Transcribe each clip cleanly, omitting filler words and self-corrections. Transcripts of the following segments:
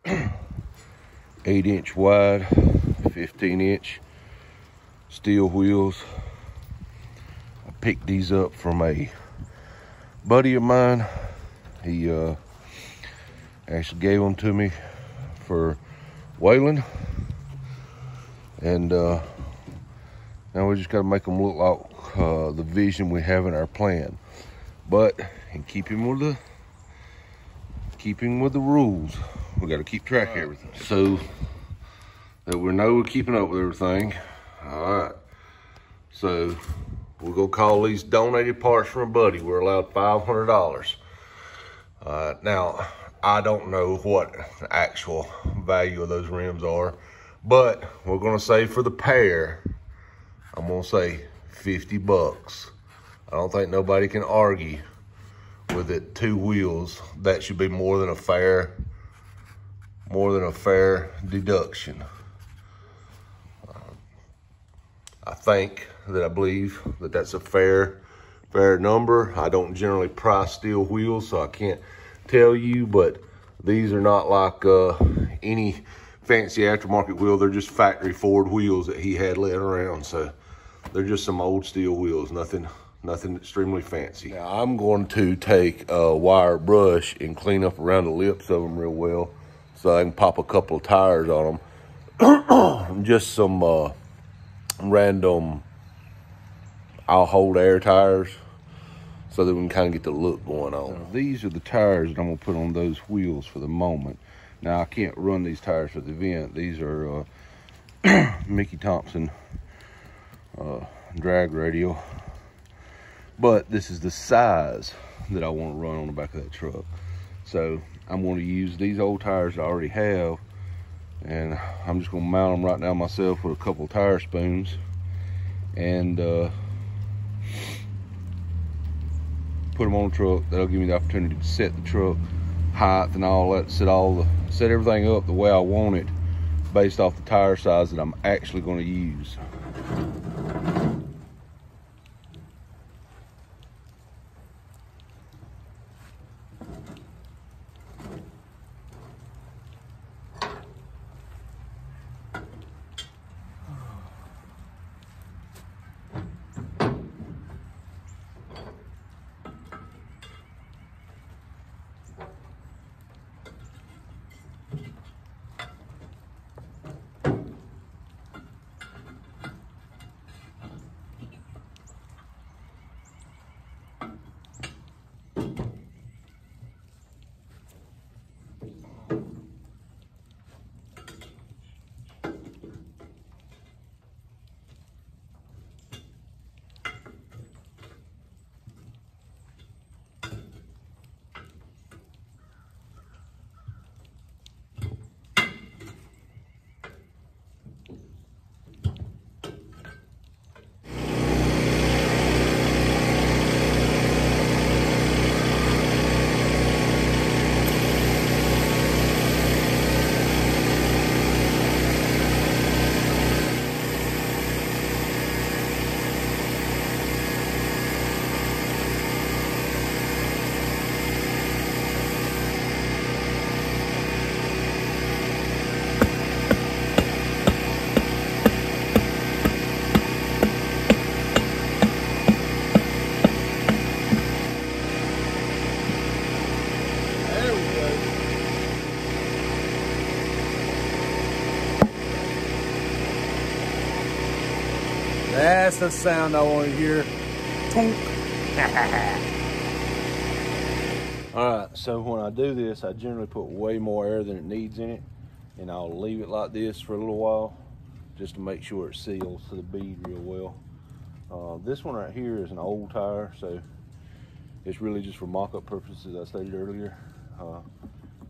8-inch wide, 15-inch steel wheels. I picked these up from a buddy of mine. He actually gave them to me for Waylon, and now we just got to make them look like the vision we have in our plan, but in keeping with the rules, we got to keep track of everything so that we know we're keeping up with everything. All right, so we're gonna call these donated parts from a buddy. We're allowed $500. Now, I don't know what the actual value of those rims are, but we're gonna say for the pair, I'm gonna say 50 bucks. I don't think nobody can argue with it. 2 wheels, that should be more than a fair deduction. I believe that that's a fair number. I don't generally price steel wheels, so I can't tell you, but these are not like any fancy aftermarket wheel. They're just factory Ford wheels that he had laying around, so they're just some old steel wheels, nothing extremely fancy. Now I'm going to take a wire brush and clean up around the lips of them real well so I can pop a couple of tires on them. Just some random I'll hold air tires so that we can kind of get the look going on. Now, these are the tires that I'm gonna put on those wheels for the moment. Now I can't run these tires for the event. These are Mickey Thompson drag radial, but this is the size that I want to run on the back of that truck. So I'm going to use these old tires I already have, and I'm just going to mount them right now myself with a couple of tire spoons, and put them on the truck. That'll give me the opportunity to set the truck height and all that, set everything up the way I want it based off the tire size that I'm actually going to use. That's the sound I want to hear. Tonk. All right, so when I do this, I generally put way more air than it needs in it, and I'll leave it like this for a little while just to make sure it seals to the bead real well. This one right here is an old tire, so it's really just for mock-up purposes, I stated earlier.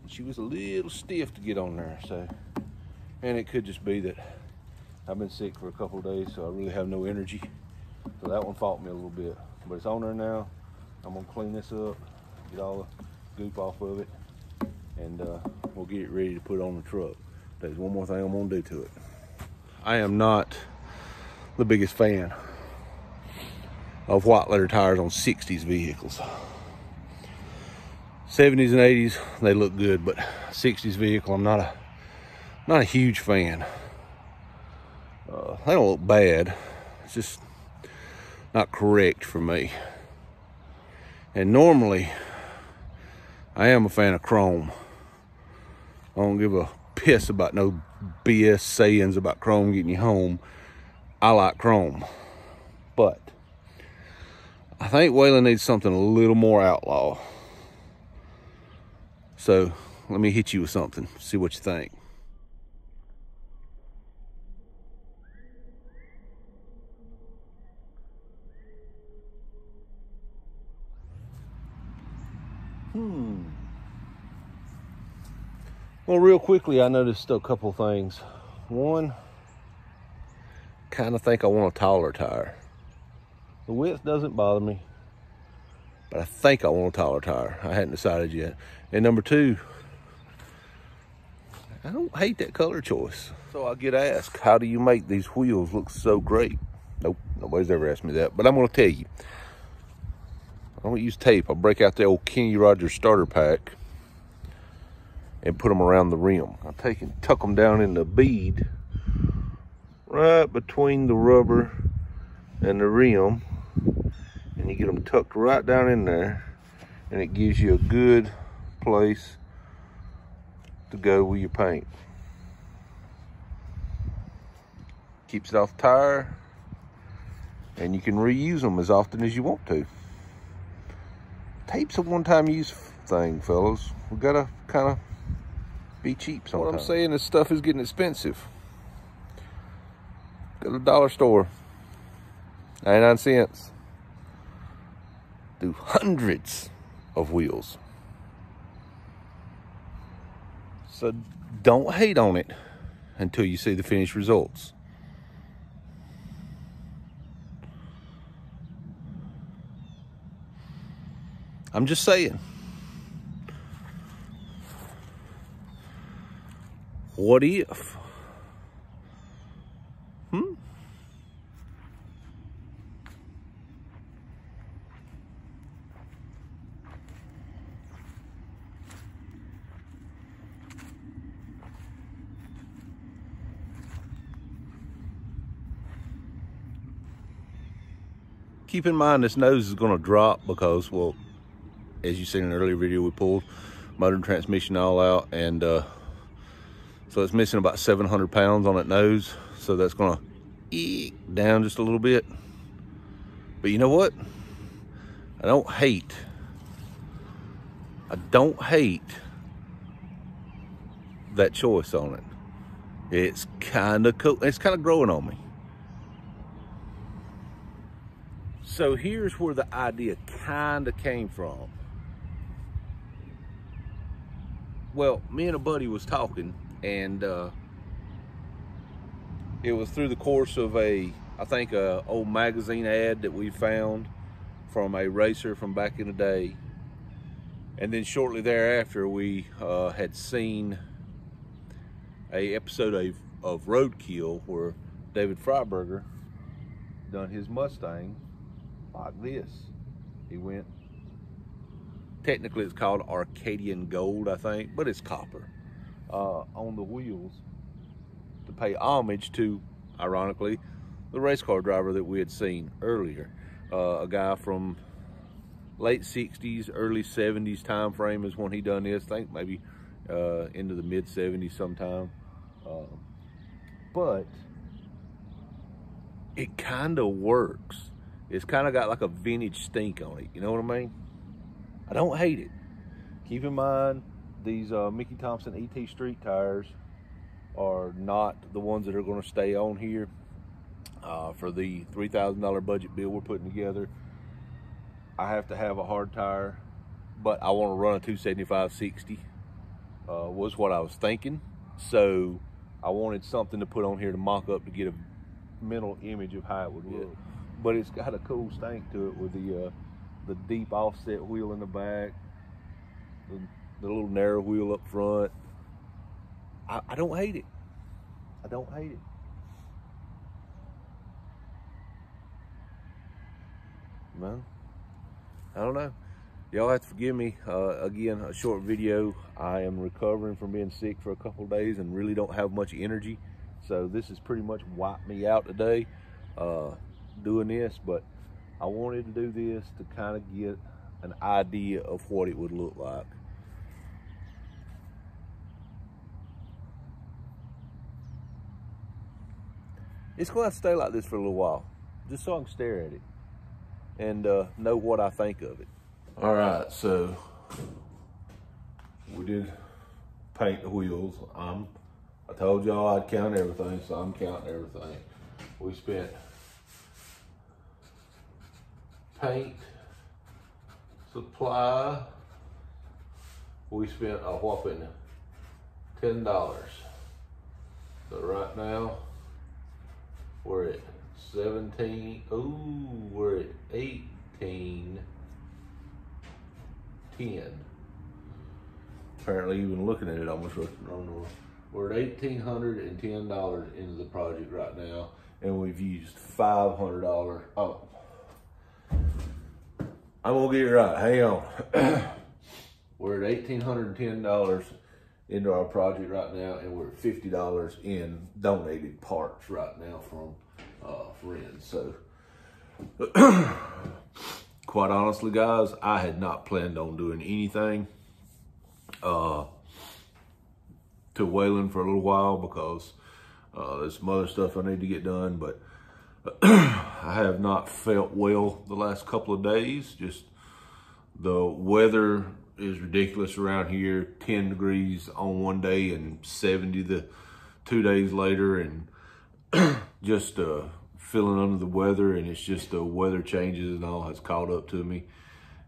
She was a little stiff to get on there, so, and it could just be that I've been sick for a couple of days, so I really have no energy. So that one fought me a little bit, but it's on there now. I'm gonna clean this up, get all the goop off of it, and we'll get it ready to put on the truck. There's one more thing I'm gonna do to it. I am not the biggest fan of white letter tires on 60s vehicles. 70s and 80s, they look good, but 60s vehicle, I'm not a huge fan. They don't look bad. It's just not correct for me. And normally, I am a fan of chrome. I don't give a piss about no BS sayings about chrome getting you home. I like chrome. But I think Waylon needs something a little more outlaw. So let me hit you with something, see what you think. Well, real quickly, I noticed a couple things. One, kind of think I want a taller tire. The width doesn't bother me, but I think I want a taller tire. I hadn't decided yet. And number two, I don't hate that color choice. So I get asked, how do you make these wheels look so great? Nope, nobody's ever asked me that, but I'm gonna tell you. I don't use tape. I'll break out the old Kenny Rogers starter pack and put them around the rim. I'll take and tuck them down in the bead right between the rubber and the rim, and you get them tucked right down in there, and it gives you a good place to go with your paint. Keeps it off the tire, and you can reuse them as often as you want to. Tape's a one-time use thing, fellas. We gotta kind of be cheap sometimes. What I'm saying is stuff is getting expensive. Go to the dollar store, 99 cents. Do hundreds of wheels. So don't hate on it until you see the finished results. I'm just saying. What if? Keep in mind this nose is going to drop because, well, as you seen in an earlier video, we pulled motor and transmission all out, and so it's missing about 700 pounds on that nose. So that's going to eek down just a little bit. But you know what? I don't hate that choice on it. It's kind of cool. It's kind of growing on me. So here's where the idea kind of came from. Well, me and a buddy was talking, and it was through the course of I think a old magazine ad that we found from a racer from back in the day. And then shortly thereafter, we had seen a episode of Roadkill where David Freiberger done his Mustang like this. He went, technically it's called Arcadian Gold, I think, but it's copper on the wheels to pay homage to, ironically, the race car driver that we had seen earlier. A guy from late 60s, early 70s time frame is when he done this. I think maybe into the mid 70s sometime. But it kind of works. It's kind of got like a vintage stink on it. You know what I mean? I don't hate it. Keep in mind, these Mickey Thompson ET Street tires are not the ones that are going to stay on here for the $3,000 budget bill we're putting together. I have to have a hard tire, but I want to run a 275/60 was what I was thinking. So I wanted something to put on here to mock up to get a mental image of how it would look. But it's got a cool stank to it with the deep offset wheel in the back, the little narrow wheel up front. I don't hate it. I don't hate it. No, I don't know. Y'all have to forgive me. Again, a short video. I am recovering from being sick for a couple of days and really don't have much energy. So this has pretty much wiped me out today doing this, but I wanted to do this to kind of get an idea of what it would look like. It's going to have to stay like this for a little while, just so I can stare at it and know what I think of it. All right, so we did paint the wheels. I told y'all I'd count everything, so I'm counting everything. We spent paint, supply, we spent a whopping $10. So right now, we're at 17, ooh, we're at 18, 10. Apparently, even looking at it, I almost wrote the wrong number. We're at $1,810 into the project right now, and we've used $500. Oh, I'm gonna get it right, hang on. We're at $1,810 into our project right now, and we're at $50 in donated parts right now from friends. So, quite honestly, guys, I had not planned on doing anything to Waylon for a little while because there's some other stuff I need to get done, but I have not felt well the last couple of days. Just the weather is ridiculous around here. 10 degrees on one day and 70 the 2 days later, and just feeling under the weather, and it's just the weather changes and all has caught up to me,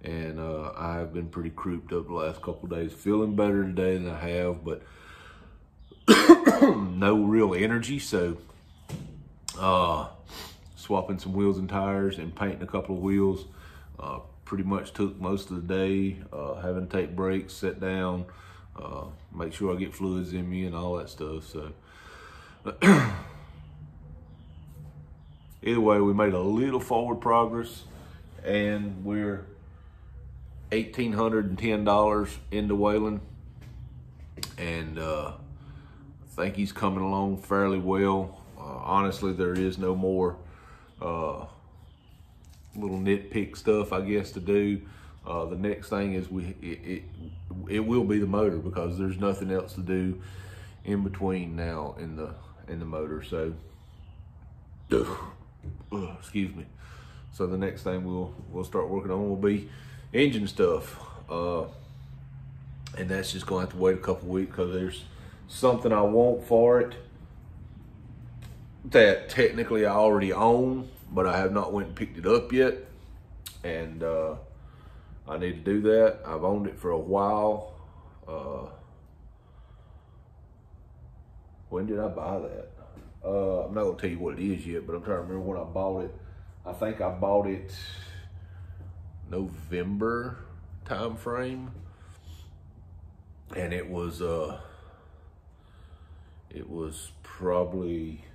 and I have been pretty crouped up the last couple of days. Feeling better today than I have, but no real energy. So swapping some wheels and tires and painting a couple of wheels pretty much took most of the day. Having to take breaks, sit down, make sure I get fluids in me and all that stuff. So either way, we made a little forward progress, and we're $1,810 into Waylon, and I think he's coming along fairly well. Honestly, there is no more little nitpick stuff, I guess, to do. The next thing is it will be the motor, because there's nothing else to do in between now in the motor. So excuse me. So the next thing we'll start working on will be engine stuff, and that's just gonna have to wait a couple weeks, because there's something I want for it that technically I already own, but I have not went and picked it up yet, and I need to do that. I've owned it for a while. When did I buy that? I'm not gonna tell you what it is yet, but I'm trying to remember when I bought it. I think I bought it November time frame, and it was probably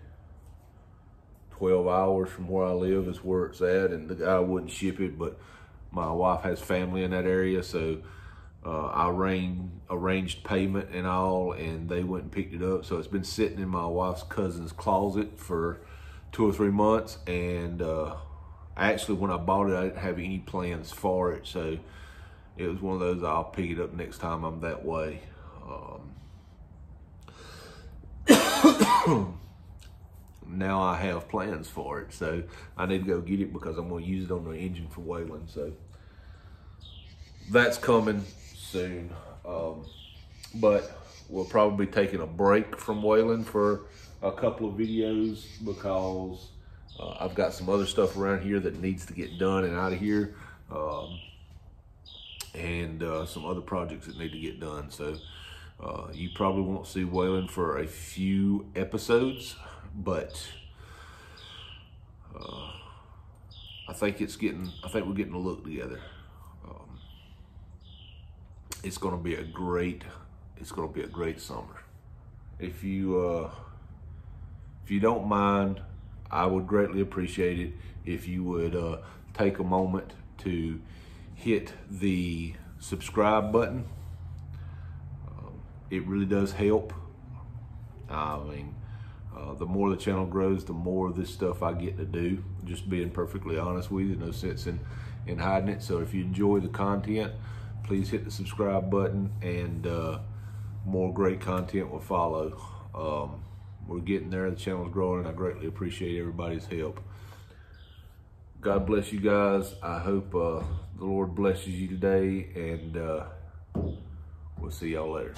12 hours from where I live is where it's at, and the guy wouldn't ship it, but my wife has family in that area, so I arranged payment and all, and they went and picked it up. So it's been sitting in my wife's cousin's closet for 2 or 3 months, and actually when I bought it, I didn't have any plans for it, so it was one of those, I'll pick it up next time I'm that way. Now I have plans for it, so I need to go get it, because I'm going to use it on the engine for Waylon. So that's coming soon. But we'll probably be taking a break from Waylon for a couple of videos, because I've got some other stuff around here that needs to get done and out of here, and some other projects that need to get done. So you probably won't see Waylon for a few episodes, but I think we're getting a look together. It's gonna be a great summer. If you don't mind, I would greatly appreciate it if you would take a moment to hit the subscribe button. It really does help. I mean, the more the channel grows, the more of this stuff I get to do. Just being perfectly honest with you, no sense in hiding it. So if you enjoy the content, please hit the subscribe button, and more great content will follow. We're getting there, the channel's growing, and I greatly appreciate everybody's help. God bless you guys. I hope the Lord blesses you today, and we'll see y'all later.